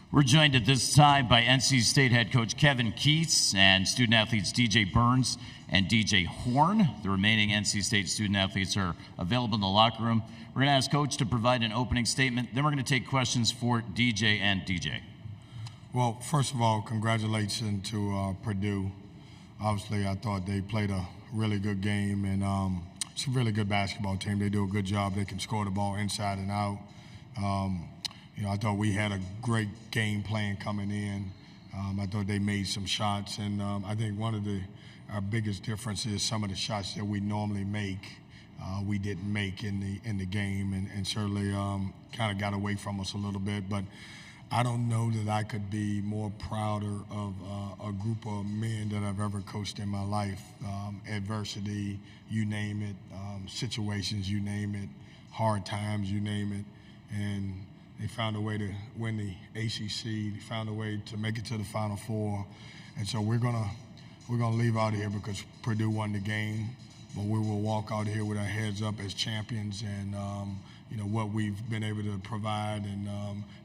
We're joined at this time by NC State head coach Kevin Keatts and student athletes DJ Burns and DJ Horne. The remaining NC State student athletes are available in the locker room. We're going to ask Coach to provide an opening statement. Then we're going to take questions for DJ and DJ. Well, first of all, congratulations to Purdue. Obviously, I thought they played a really good game, and it's a really good basketball team. They do a good job. They can score the ball inside and out. I thought we had a great game plan coming in. I thought they made some shots, and I think one of our biggest differences is some of the shots that we normally make, we didn't make in the game, and certainly kind of got away from us a little bit. But I don't know that I could be more prouder of a group of men that I've ever coached in my life. Adversity, you name it, situations, you name it, hard times, you name it, and they found a way to win the ACC. They found a way to make it to the Final Four, and so we're gonna leave out of here because Purdue won the game, but we will walk out here with our heads up as champions, and what we've been able to provide, and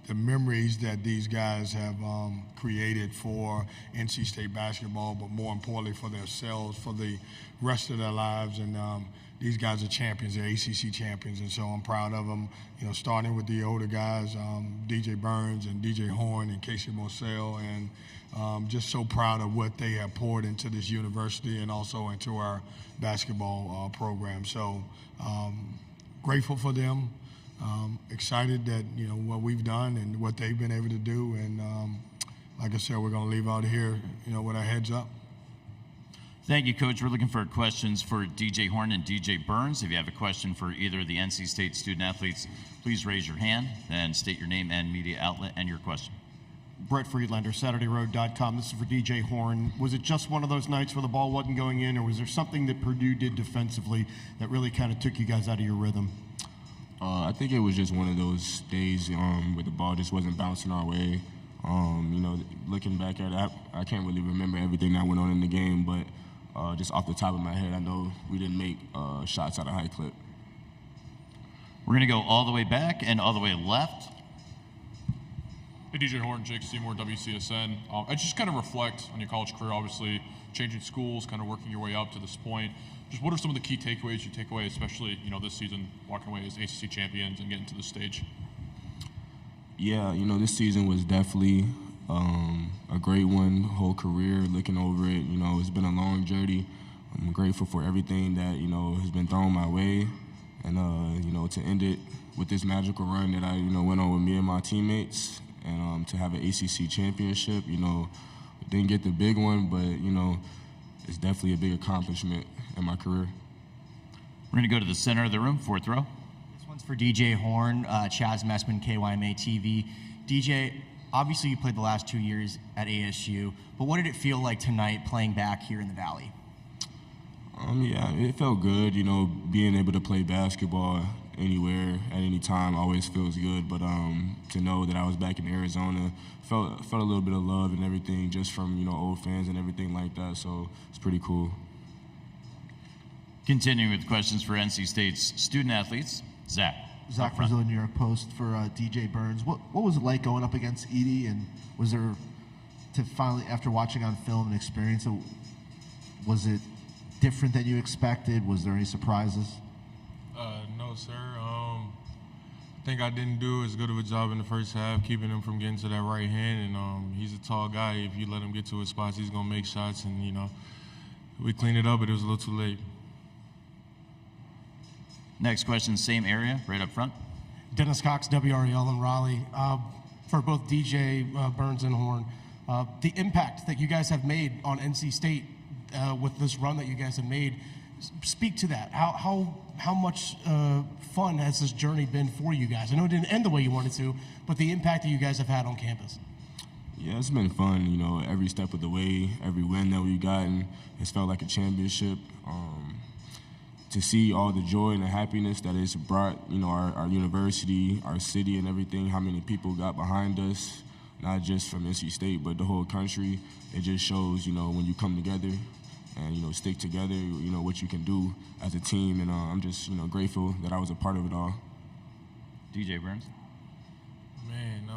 the memories that these guys have created for NC State basketball, but more importantly for themselves, for the rest of their lives. And these guys are champions, they're ACC champions, and so I'm proud of them. Starting with the older guys, DJ Burns and DJ Horne and Casey Moselle, and just so proud of what they have poured into this university and also into our basketball program. So grateful for them, excited that what we've done and what they've been able to do, and like I said, we're going to leave out here with our heads up. Thank you, Coach. We're looking for questions for DJ Horne and DJ Burns. If you have a question for either of the NC State student athletes, please raise your hand and state your name and media outlet and your question. Brett Friedlander, SaturdayRoad.com. This is for DJ Horne. Was it just one of those nights where the ball wasn't going in, or was there something that Purdue did defensively that really kind of took you guys out of your rhythm? I think it was just one of those days where the ball just wasn't bouncing our way. Looking back at it, I can't really remember everything that went on in the game, but just off the top of my head, I know we didn't make shots at a high clip. We're going to go all the way back and all the way left. Hey, DJ Horne, Jake Seymour, WCSN. I just kind of reflect on your college career, obviously changing schools, kind of working your way up to this point. Just what are some of the key takeaways you take away, especially this season, walking away as ACC champions and getting to the stage? Yeah, this season was definitely a great one. Whole career, looking over it, it's been a long journey. I'm grateful for everything that has been thrown my way, and to end it with this magical run that I went on with me and my teammates. And to have an ACC championship, didn't get the big one, but, it's definitely a big accomplishment in my career. We're going to go to the center of the room, fourth row. This one's for DJ Horne, Chaz Messman, KYMA TV. DJ, obviously you played the last 2 years at ASU, but what did it feel like tonight playing back here in the Valley? Yeah, it felt good, being able to play basketball anywhere at any time always feels good, but to know that I was back in Arizona felt a little bit of love and everything just from old fans and everything like that, so it's pretty cool. Continuing with questions for NC State's student athletes, Zach Brazil, New York Post for DJ Burns. What was it like going up against Edie, and was there to finally, after watching on film and experience it, was it different than you expected? Was there any surprises? No, sir. I think I didn't do as good of a job in the first half, keeping him from getting to that right hand. And he's a tall guy. If you let him get to his spots, he's going to make shots. And, we cleaned it up, but it was a little too late. Next question, same area, right up front. Dennis Cox, WREL in Raleigh. For both DJ Burns and Horne, the impact that you guys have made on NC State with this run that you guys have made, speak to that. How much fun has this journey been for you guys? I know it didn't end the way you wanted to, but the impact that you guys have had on campus. Yeah, it's been fun, every step of the way, every win that we've gotten, it's felt like a championship. To see all the joy and the happiness that it's brought, our university, our city and everything, how many people got behind us, not just from NC State, but the whole country, it just shows, when you come together and, stick together, what you can do as a team. And I'm just, grateful that I was a part of it all. DJ Burns? Man,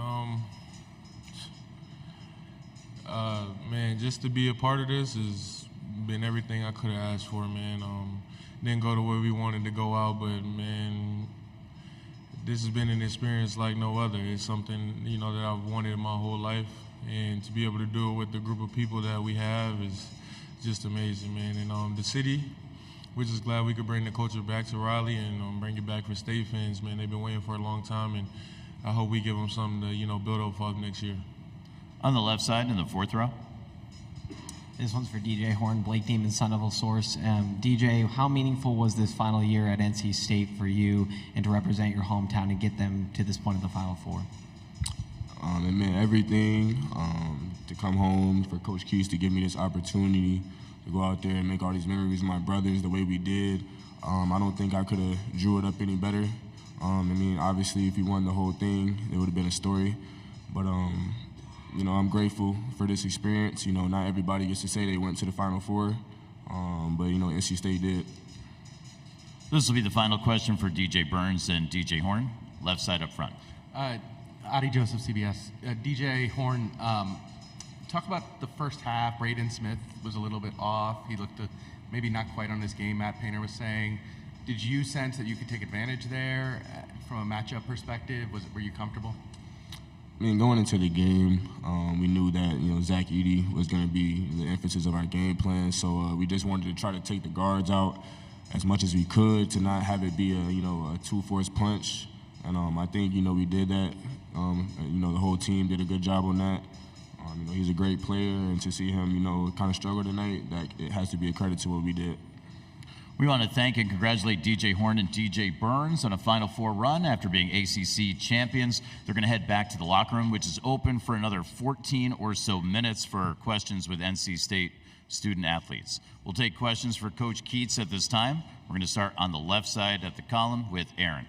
Man, just to be a part of this has been everything I could have asked for, man. Didn't go to where we wanted to go out, but man, this has been an experience like no other. It's something, you know, that I've wanted my whole life, and to be able to do it with the group of people that we have is just amazing, man. And the city, we're just glad we could bring the culture back to Raleigh and bring it back for state fans, man. They've been waiting for a long time, and I hope we give them something to, you know, build up for next year. On the left side in the fourth row. This one's for DJ Horne, Blake Demon, Sun Devil Source. DJ, how meaningful was this final year at NC State for you and to represent your hometown and get them to this point of the Final Four? It meant everything to come home, for Coach Keatts to give me this opportunity to go out there and make all these memories with my brothers the way we did. I don't think I could have drew it up any better. I mean, obviously, if we won the whole thing, it would have been a story. But you know, I'm grateful for this experience. You know, not everybody gets to say they went to the Final Four, but, you know, NC State did. This will be the final question for DJ Burns and DJ Horne. Left side up front. Adi Joseph, CBS. DJ Horne, talk about the first half. Braden Smith was a little bit off. He looked maybe not quite on his game, Matt Painter was saying. Did you sense that you could take advantage there from a matchup perspective? Were you comfortable? I mean, going into the game, we knew that, you know, Zach Edey was going to be the emphasis of our game plan. So we just wanted to try to take the guards out as much as we could to not have it be a two-force punch. And I think, you know, we did that. You know, the whole team did a good job on that. You know, he's a great player, and to see him, you know, kind of struggle tonight, that it has to be a credit to what we did. We want to thank and congratulate DJ Horne and DJ Burns on a Final Four run after being ACC champions. They're going to head back to the locker room, which is open for another 14 or so minutes for questions with NC State student athletes. We'll take questions for Coach Keatts at this time. We're going to start on the left side at the column with Aaron.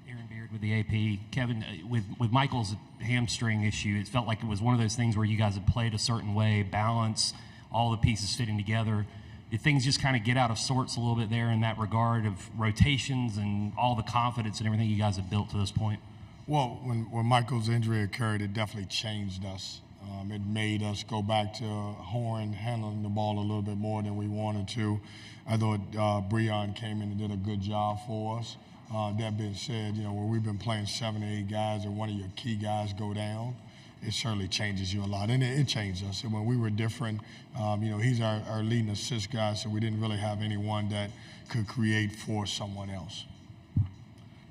Aaron Beard with the AP. Kevin, with Michael's hamstring issue, it felt like it was one of those things where you guys had played a certain way, balance, all the pieces fitting together. Did things just kind of get out of sorts a little bit there in that regard of rotations and all the confidence and everything you guys have built to this point? Well, when Michael's injury occurred, it definitely changed us. It made us go back to Horne handling the ball a little bit more than we wanted to. I thought Breon came in and did a good job for us. That being said, you know, when we've been playing 7 or 8 guys and one of your key guys go down, it certainly changes you a lot. And it changed us. And when we were different, you know, he's our leading assist guy, so we didn't really have anyone that could create for someone else.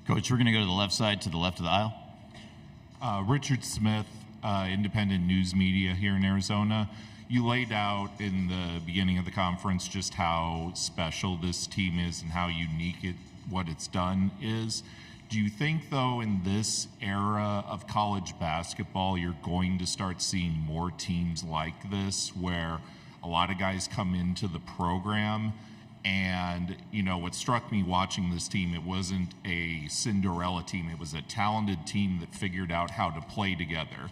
Coach, we're going to go to the left side, to the left of the aisle. Richard Smith, independent news media here in Arizona. You laid out in the beginning of the conference just how special this team is and how unique what it's done is. Do you think, though, in this era of college basketball, you're going to start seeing more teams like this where a lot of guys come into the program and, you know, what struck me watching this team, it wasn't a Cinderella team. It was a talented team that figured out how to play together.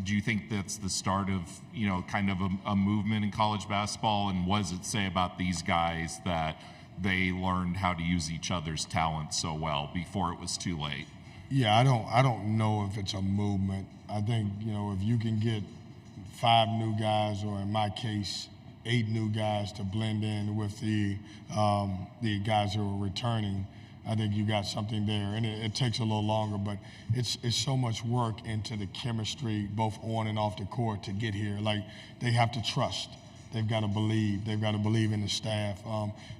Do you think that's the start of, you know, kind of a movement in college basketball? And what does it say about these guys that they learned how to use each other's talent so well before it was too late? Yeah, I don't know if it's a movement. I think, you know, if you can get 5 new guys, or in my case, 8 new guys to blend in with the guys who are returning, I think you got something there. And it takes a little longer, but it's so much work into the chemistry, both on and off the court, to get here. Like, they have to trust. They've got to believe. They've got to believe in the staff.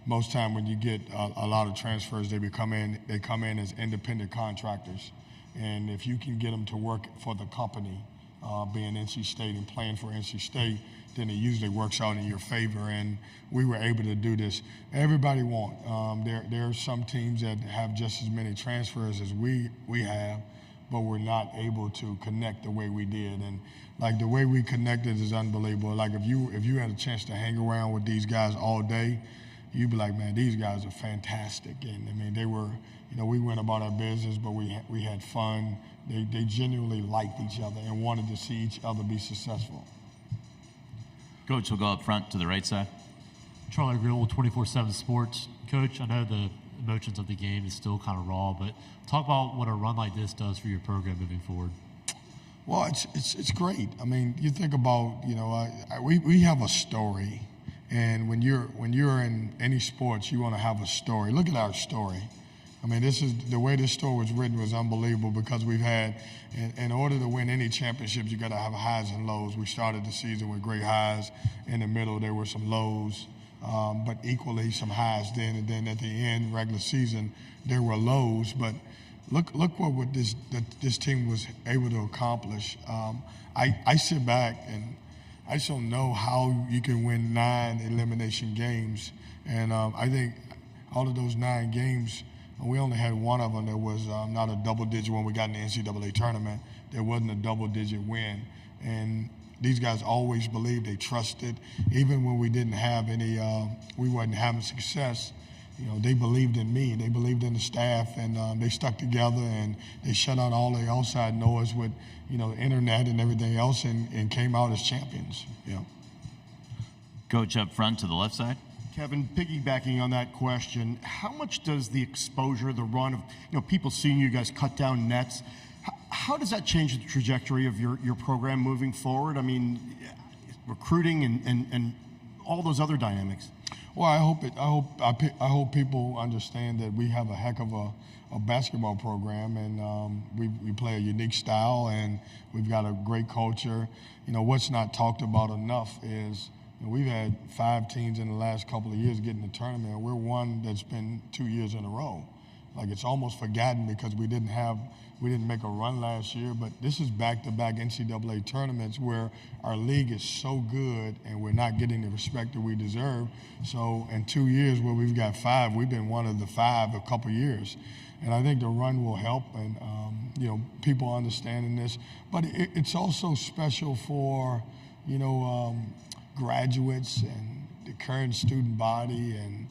Most time when you get a lot of transfers, they come in as independent contractors. And if you can get them to work for the company, being NC State and playing for NC State, then it usually works out in your favor. And we were able to do this. Everybody won. There are some teams that have just as many transfers as we have, but we're not able to connect the way we did. And like, the way we connected is unbelievable. Like, if you had a chance to hang around with these guys all day, you'd be like, man, these guys are fantastic. And I mean, they were, you know, we went about our business, but we had fun. They genuinely liked each other and wanted to see each other be successful. Coach will go up front to the right side. Charlie Grill, 24/7 Sports. Coach, I know the emotions of the game is still kind of raw, but talk about what a run like this does for your program moving forward. Well, it's great. I mean, you think about, we have a story, and when you're in any sports, you want to have a story. Look at our story. I mean, this is the way this story was written was unbelievable because we've had, in order to win any championships, you got to have highs and lows. We started the season with great highs. In the middle, there were some lows, but equally some highs then. And then at the end, regular season, there were lows. But look what this team was able to accomplish. I sit back and I just don't know how you can win 9 elimination games. And I think out of those 9 games, we only had one of them that was not a double-digit when we got in the NCAA tournament. There wasn't a double-digit win. And these guys always believed, they trusted. Even when we didn't have any, we wasn't having success, they believed in me. They believed in the staff, and they stuck together, and they shut out all the outside noise with, internet and everything else, and came out as champions. Yeah. Coach up front to the left side. Kevin, piggybacking on that question, how much does the exposure, the run of people seeing you guys cut down nets, how does that change the trajectory of your program moving forward? I mean, recruiting and all those other dynamics. Well, I hope people understand that we have a heck of a basketball program, and we play a unique style, and we've got a great culture. What's not talked about enough is we've had 5 teams in the last couple of years get in the tournament, and we're one that's been 2 years in a row. Like, it's almost forgotten because we didn't make a run last year, but this is back-to-back NCAA tournaments where our league is so good and we're not getting the respect that we deserve. So in 2 years where we've got 5, we've been one of the 5 a couple years. And I think the run will help, and people understanding this. But it's also special for, graduates and the current student body and,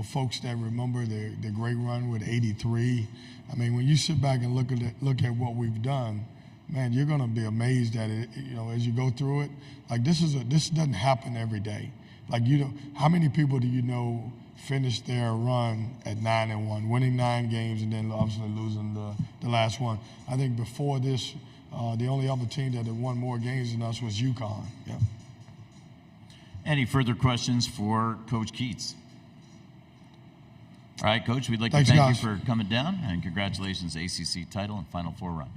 folks that remember the great run with 83. I mean, when you sit back and look at what we've done, man, you're going to be amazed at it, as you go through it. Like, this doesn't happen every day. Like, how many people do you know finish their run at 9-1, winning 9 games and then obviously losing the last one? I think before this, the only other team that had won more games than us was UConn. Yeah. Any further questions for Coach Keatts? All right, Coach, we'd like Thanks, to thank guys. you for coming down, and congratulations, ACC title and Final Four run.